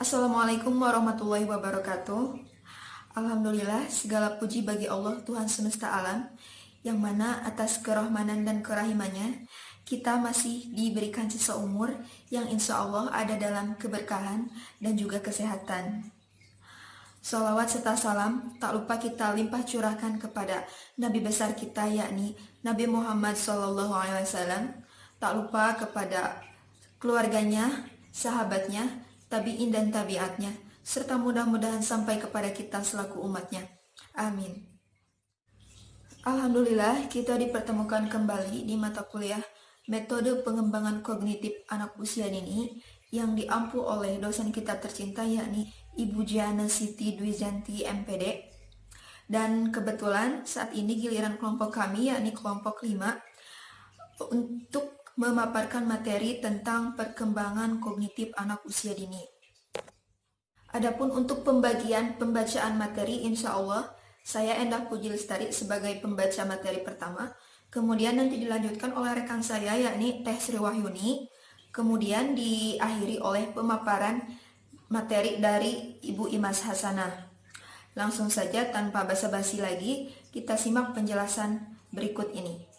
Assalamualaikum warahmatullahi wabarakatuh. Alhamdulillah, segala puji bagi Allah Tuhan semesta alam, yang mana atas kerahmanan dan kerahimannya kita masih diberikan sisa umur yang insya Allah ada dalam keberkahan dan juga kesehatan. Salawat serta salam tak lupa kita limpah curahkan kepada Nabi besar kita, yakni Nabi Muhammad SAW. Tak lupa kepada keluarganya, sahabatnya, tabi'in dan tabiatnya, serta mudah-mudahan sampai kepada kita selaku umatnya. Amin. Alhamdulillah, kita dipertemukan kembali di mata kuliah Metode Pengembangan Kognitif Anak Usia Dini yang diampu oleh dosen kita tercinta, yakni Ibu Jiana Siti Dwijanti MPD. Dan kebetulan saat ini giliran kelompok kami, yakni kelompok 5, untuk memaparkan materi tentang perkembangan kognitif anak usia dini. Adapun untuk pembacaan materi, insya Allah saya Endah Puji Lestari sebagai pembaca materi pertama, kemudian nanti dilanjutkan oleh rekan saya yakni Teh Sri Wahyuni, kemudian diakhiri oleh pemaparan materi dari Ibu Imas Hasanah. Langsung saja tanpa basa-basi lagi, kita simak penjelasan berikut ini.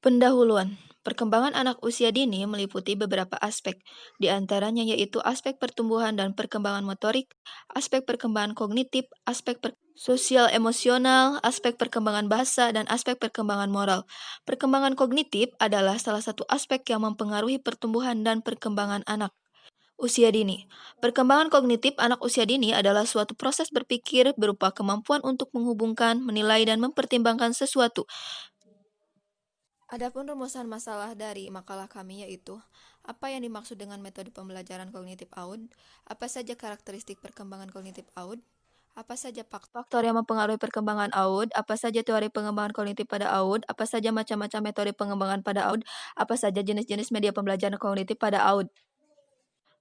Pendahuluan. Perkembangan anak usia dini meliputi beberapa aspek, di antaranya yaitu aspek pertumbuhan dan perkembangan motorik, aspek perkembangan kognitif, sosial emosional, aspek perkembangan bahasa, dan aspek perkembangan moral. Perkembangan kognitif adalah salah satu aspek yang mempengaruhi pertumbuhan dan perkembangan anak usia dini. Perkembangan kognitif anak usia dini adalah suatu proses berpikir berupa kemampuan untuk menghubungkan, menilai, dan mempertimbangkan sesuatu. Adapun rumusan masalah dari makalah kami yaitu, apa yang dimaksud dengan metode pembelajaran kognitif AUD, apa saja karakteristik perkembangan kognitif AUD, apa saja faktor yang mempengaruhi perkembangan AUD, apa saja teori pengembangan kognitif pada AUD, apa saja macam-macam metode pengembangan pada AUD, apa saja jenis-jenis media pembelajaran kognitif pada AUD.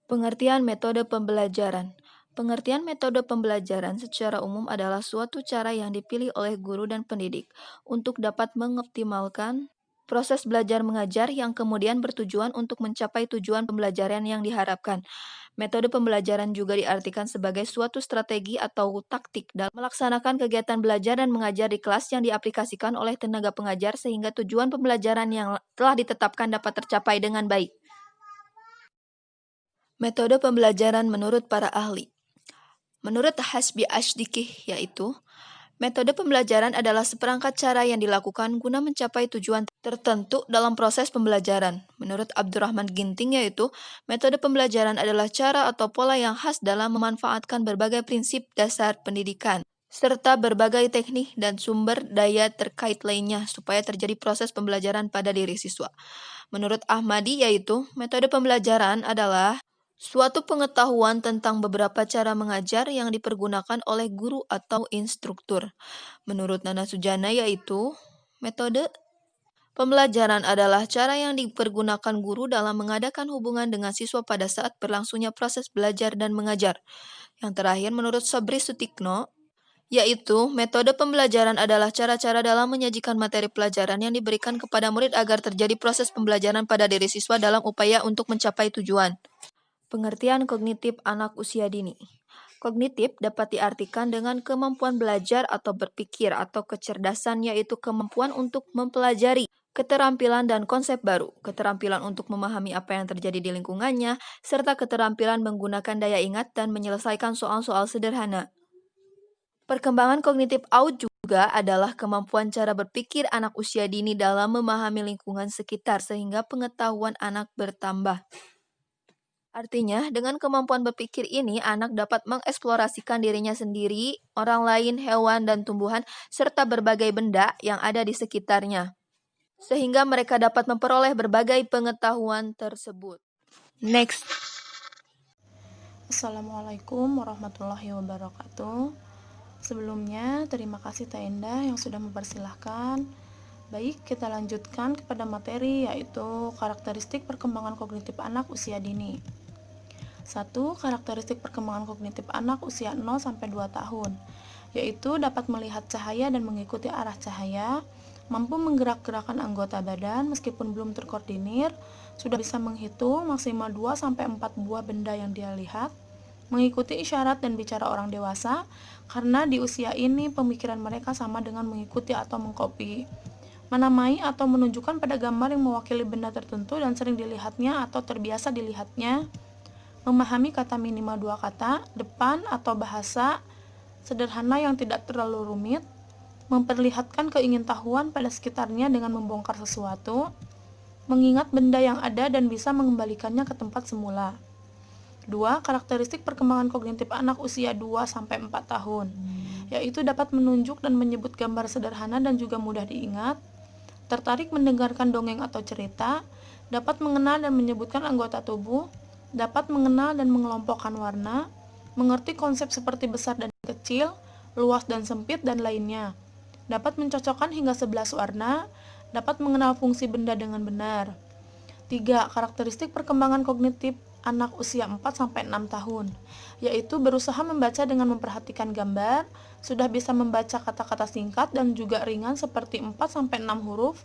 Pengertian metode pembelajaran. Pengertian metode pembelajaran secara umum adalah suatu cara yang dipilih oleh guru dan pendidik untuk dapat mengoptimalkan proses belajar mengajar yang kemudian bertujuan untuk mencapai tujuan pembelajaran yang diharapkan. Metode pembelajaran juga diartikan sebagai suatu strategi atau taktik dalam melaksanakan kegiatan belajar dan mengajar di kelas yang diaplikasikan oleh tenaga pengajar sehingga tujuan pembelajaran yang telah ditetapkan dapat tercapai dengan baik. Metode pembelajaran menurut para ahli. Menurut Hasbi Ashdikih yaitu, metode pembelajaran adalah seperangkat cara yang dilakukan guna mencapai tujuan tertentu dalam proses pembelajaran. Menurut Abdurrahman Ginting yaitu, metode pembelajaran adalah cara atau pola yang khas dalam memanfaatkan berbagai prinsip dasar pendidikan, serta berbagai teknik dan sumber daya terkait lainnya supaya terjadi proses pembelajaran pada diri siswa. Menurut Ahmadi yaitu, metode pembelajaran adalah suatu pengetahuan tentang beberapa cara mengajar yang dipergunakan oleh guru atau instruktur. Menurut Nana Sujana yaitu, metode pembelajaran adalah cara yang dipergunakan guru dalam mengadakan hubungan dengan siswa pada saat berlangsungnya proses belajar dan mengajar. Yang terakhir menurut Sabri Sutikno, yaitu metode pembelajaran adalah cara-cara dalam menyajikan materi pelajaran yang diberikan kepada murid agar terjadi proses pembelajaran pada diri siswa dalam upaya untuk mencapai tujuan. Pengertian kognitif anak usia dini. Kognitif dapat diartikan dengan kemampuan belajar atau berpikir atau kecerdasan, yaitu kemampuan untuk mempelajari keterampilan dan konsep baru, keterampilan untuk memahami apa yang terjadi di lingkungannya, serta keterampilan menggunakan daya ingat dan menyelesaikan soal-soal sederhana. Perkembangan kognitif AUD juga adalah kemampuan cara berpikir anak usia dini dalam memahami lingkungan sekitar sehingga pengetahuan anak bertambah. Artinya, dengan kemampuan berpikir ini, anak dapat mengeksplorasikan dirinya sendiri, orang lain, hewan, dan tumbuhan, serta berbagai benda yang ada di sekitarnya, sehingga mereka dapat memperoleh berbagai pengetahuan tersebut. Next. Assalamualaikum warahmatullahi wabarakatuh. Sebelumnya, terima kasih Teh Endah yang sudah mempersilahkan. Baik, kita lanjutkan kepada materi yaitu karakteristik perkembangan kognitif anak usia dini. 1. Karakteristik perkembangan kognitif anak usia 0-2 tahun, yaitu dapat melihat cahaya dan mengikuti arah cahaya, mampu menggerak-gerakkan anggota badan meskipun belum terkoordinir, sudah bisa menghitung maksimal 2-4 buah benda yang dia lihat, mengikuti isyarat dan bicara orang dewasa, karena di usia ini pemikiran mereka sama dengan mengikuti atau mengkopi, menamai atau menunjukkan pada gambar yang mewakili benda tertentu dan sering dilihatnya atau terbiasa dilihatnya, memahami kata minimal 2 kata, depan atau bahasa sederhana yang tidak terlalu rumit, memperlihatkan keingintahuan pada sekitarnya dengan membongkar sesuatu, mengingat benda yang ada dan bisa mengembalikannya ke tempat semula. 2. Karakteristik perkembangan kognitif anak usia 2-4 tahun, yaitu dapat menunjuk dan menyebut gambar sederhana dan juga mudah diingat, tertarik mendengarkan dongeng atau cerita, dapat mengenal dan menyebutkan anggota tubuh, dapat mengenal dan mengelompokkan warna, mengerti konsep seperti besar dan kecil, luas dan sempit, dan lainnya. Dapat mencocokkan hingga 11 warna, dapat mengenal fungsi benda dengan benar. 3. Karakteristik perkembangan kognitif anak usia 4-6 tahun, yaitu berusaha membaca dengan memperhatikan gambar, sudah bisa membaca kata-kata singkat dan juga ringan seperti 4-6 huruf,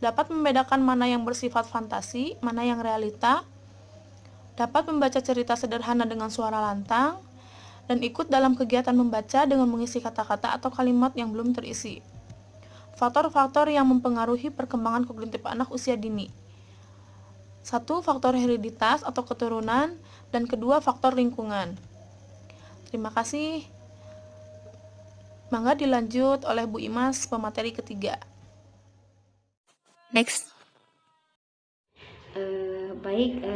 dapat membedakan mana yang bersifat fantasi, mana yang realita, dapat membaca cerita sederhana dengan suara lantang, dan ikut dalam kegiatan membaca dengan mengisi kata-kata atau kalimat yang belum terisi. Faktor-faktor yang mempengaruhi perkembangan kognitif anak usia dini. 1. Faktor hereditas atau keturunan, dan kedua faktor lingkungan. Terima kasih. Mangga dilanjut oleh Bu Imas pemateri ketiga. Next.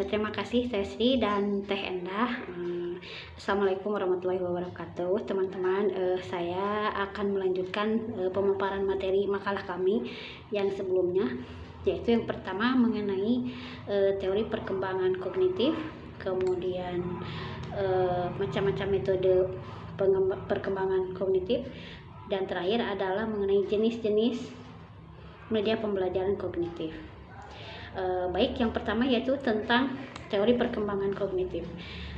Terima kasih Teh Sri dan Teh Endah. Assalamualaikum warahmatullahi wabarakatuh. Teman-teman, saya akan melanjutkan pemaparan materi makalah kami yang sebelumnya, yaitu yang pertama mengenai teori perkembangan kognitif, kemudian macam-macam metode perkembangan kognitif, dan terakhir adalah mengenai jenis-jenis media pembelajaran kognitif. Baik, yang pertama yaitu tentang teori perkembangan kognitif.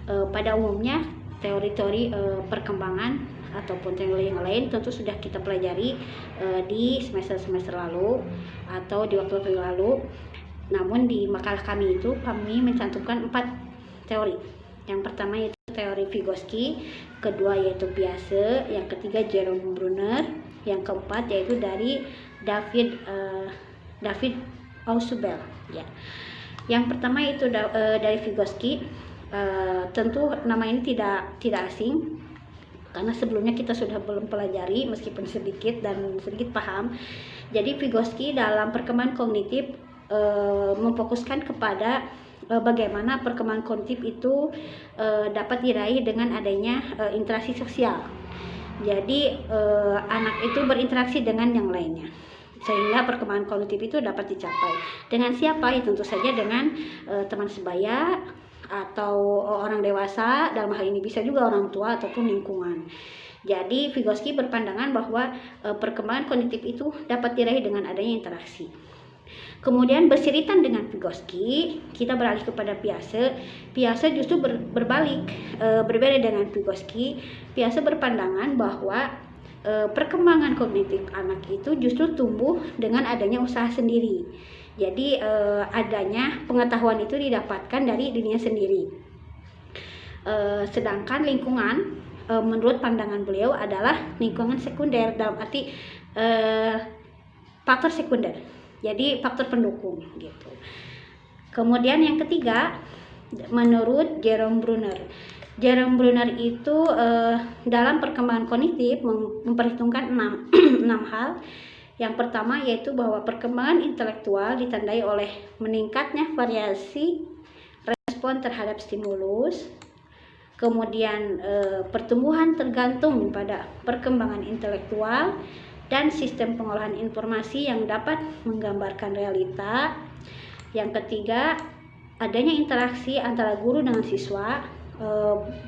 Pada umumnya teori-teori perkembangan ataupun teori yang lain tentu sudah kita pelajari di semester-semester lalu atau di waktu-waktu lalu. Namun di makalah kami itu kami mencantumkan 4 teori. Yang pertama yaitu teori Vygotsky, kedua yaitu Piaget, yang ketiga Jerome Bruner, yang keempat yaitu dari David Ausubel. Ya. Yang pertama itu dari Vygotsky. Tentu nama ini tidak asing karena sebelumnya kita sudah belum pelajari meskipun sedikit paham. Jadi Vygotsky dalam perkembangan kognitif memfokuskan kepada bagaimana perkembangan kognitif itu dapat diraih dengan adanya interaksi sosial. Jadi anak itu berinteraksi dengan yang lainnya, sehingga perkembangan kognitif itu dapat dicapai. Dengan siapa? Ya tentu saja dengan teman sebaya atau orang dewasa, dalam hal ini bisa juga orang tua ataupun lingkungan. Jadi Vygotsky berpandangan bahwa perkembangan kognitif itu dapat diraih dengan adanya interaksi. Kemudian bersiritan dengan Vygotsky, kita beralih kepada Piaget. Piaget justru berbalik, berbeda dengan Vygotsky. Piaget berpandangan bahwa perkembangan kognitif anak itu justru tumbuh dengan adanya usaha sendiri. Jadi adanya pengetahuan itu didapatkan dari dirinya sendiri. Sedangkan lingkungan menurut pandangan beliau adalah lingkungan sekunder, dalam arti faktor sekunder. Jadi faktor pendukung gitu. Kemudian yang ketiga menurut Jerome Bruner. Jerome Bruner itu dalam perkembangan kognitif memperhitungkan 6 hal. Yang pertama yaitu bahwa perkembangan intelektual ditandai oleh meningkatnya variasi respon terhadap stimulus. Kemudian pertumbuhan tergantung pada perkembangan intelektual dan sistem pengolahan informasi yang dapat menggambarkan realita. Yang ketiga, adanya interaksi antara guru dengan siswa.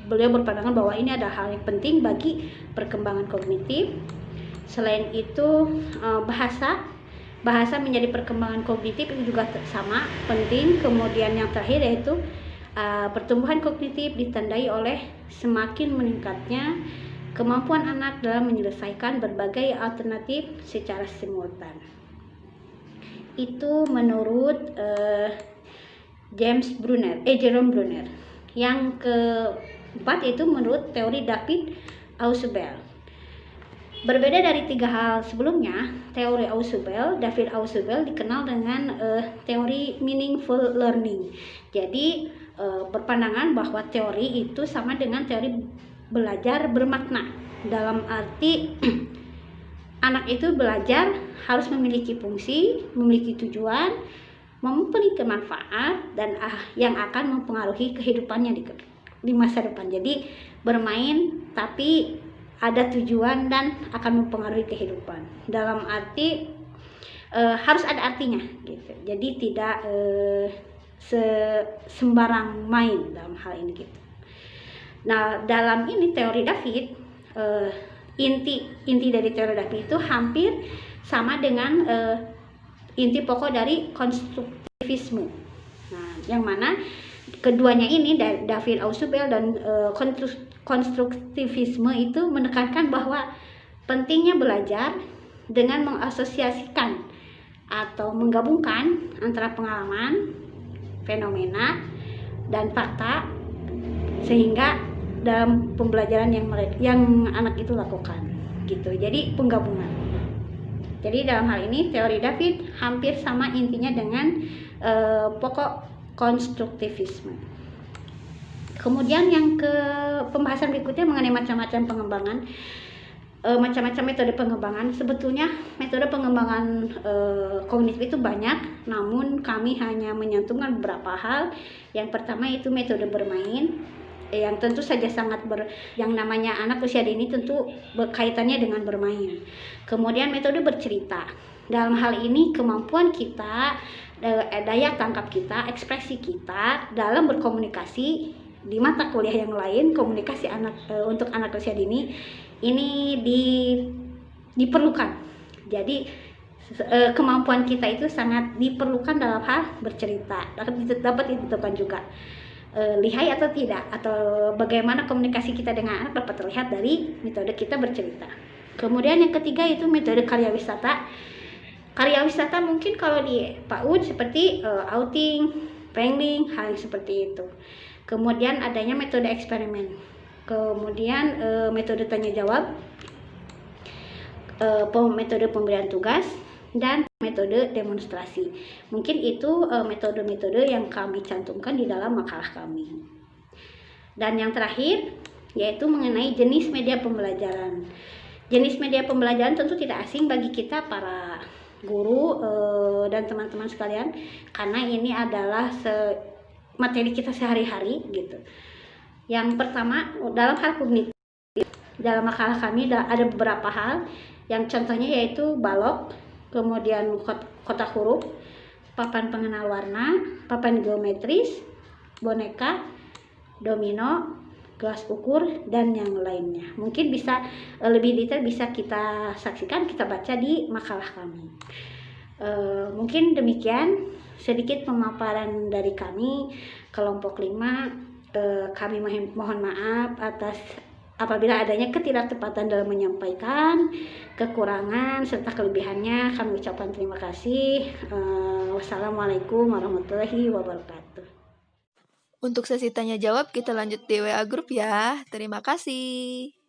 Beliau berpandangan bahwa ini adalah hal yang penting bagi perkembangan kognitif. Selain itu, bahasa menjadi perkembangan kognitif itu juga sama penting. Kemudian yang terakhir yaitu pertumbuhan kognitif ditandai oleh semakin meningkatnya kemampuan anak dalam menyelesaikan berbagai alternatif secara simultan. itu menurut Jerome Brunner. Yang keempat itu menurut teori David Ausubel. Berbeda dari 3 hal sebelumnya, teori David Ausubel dikenal dengan teori meaningful learning. Jadi berpandangan bahwa teori itu sama dengan teori belajar bermakna. Dalam arti anak itu belajar harus memiliki fungsi, memiliki tujuan, memiliki manfaat, dan yang akan mempengaruhi kehidupannya di masa depan. Jadi bermain tapi ada tujuan dan akan mempengaruhi kehidupan. Dalam arti harus ada artinya gitu. Jadi tidak sembarang main dalam hal ini gitu. Nah, dalam ini teori David, inti dari teori David itu hampir sama dengan inti pokok dari konstruktivisme. Nah, yang mana keduanya ini, David Ausubel dan konstruktivisme, itu menekankan bahwa pentingnya belajar dengan mengasosiasikan atau menggabungkan antara pengalaman, fenomena, dan fakta, sehingga dalam pembelajaran yang anak itu lakukan gitu. Jadi penggabungan. Jadi dalam hal ini teori David hampir sama intinya dengan pokok konstruktivisme. Kemudian yang ke pembahasan berikutnya mengenai macam-macam pengembangan, macam-macam metode pengembangan. Sebetulnya metode pengembangan kognitif itu banyak, namun kami hanya menyantumkan beberapa hal. Yang pertama itu metode bermain, yang tentu saja yang namanya anak usia dini tentu berkaitannya dengan bermain. Kemudian metode bercerita. Dalam hal ini kemampuan kita, daya tangkap kita, ekspresi kita dalam berkomunikasi di mata kuliah yang lain, komunikasi untuk anak usia dini ini diperlukan. Jadi kemampuan kita itu sangat diperlukan dalam hal bercerita. Dapat ditentukan juga lihai atau tidak, atau bagaimana komunikasi kita dengan anak dapat terlihat dari metode kita bercerita. Kemudian yang ketiga itu metode karya wisata. Karya wisata mungkin kalau di PAUD seperti outing, wrangling, hal yang seperti itu. Kemudian adanya metode eksperimen. Kemudian metode tanya jawab, metode pemberian tugas, dan metode demonstrasi. Mungkin itu metode-metode yang kami cantumkan di dalam makalah kami. Dan yang terakhir yaitu mengenai jenis media pembelajaran. Jenis media pembelajaran tentu tidak asing bagi kita para guru dan teman-teman sekalian, karena ini adalah materi kita sehari-hari gitu. Yang pertama, dalam hal kognitif, dalam makalah kami ada beberapa hal, yang contohnya yaitu balok, kemudian kotak huruf, papan pengenal warna, papan geometris, boneka, domino, gelas ukur, dan yang lainnya. Mungkin bisa lebih detail bisa kita saksikan, kita baca di makalah kami. Mungkin demikian sedikit pemaparan dari kami kelompok 5. Kami mohon maaf atas apabila adanya ketidaktepatan dalam menyampaikan, kekurangan serta kelebihannya. Kami ucapkan terima kasih. Wassalamualaikum warahmatullahi wabarakatuh. Untuk sesi tanya jawab kita lanjut di WA grup ya. Terima kasih.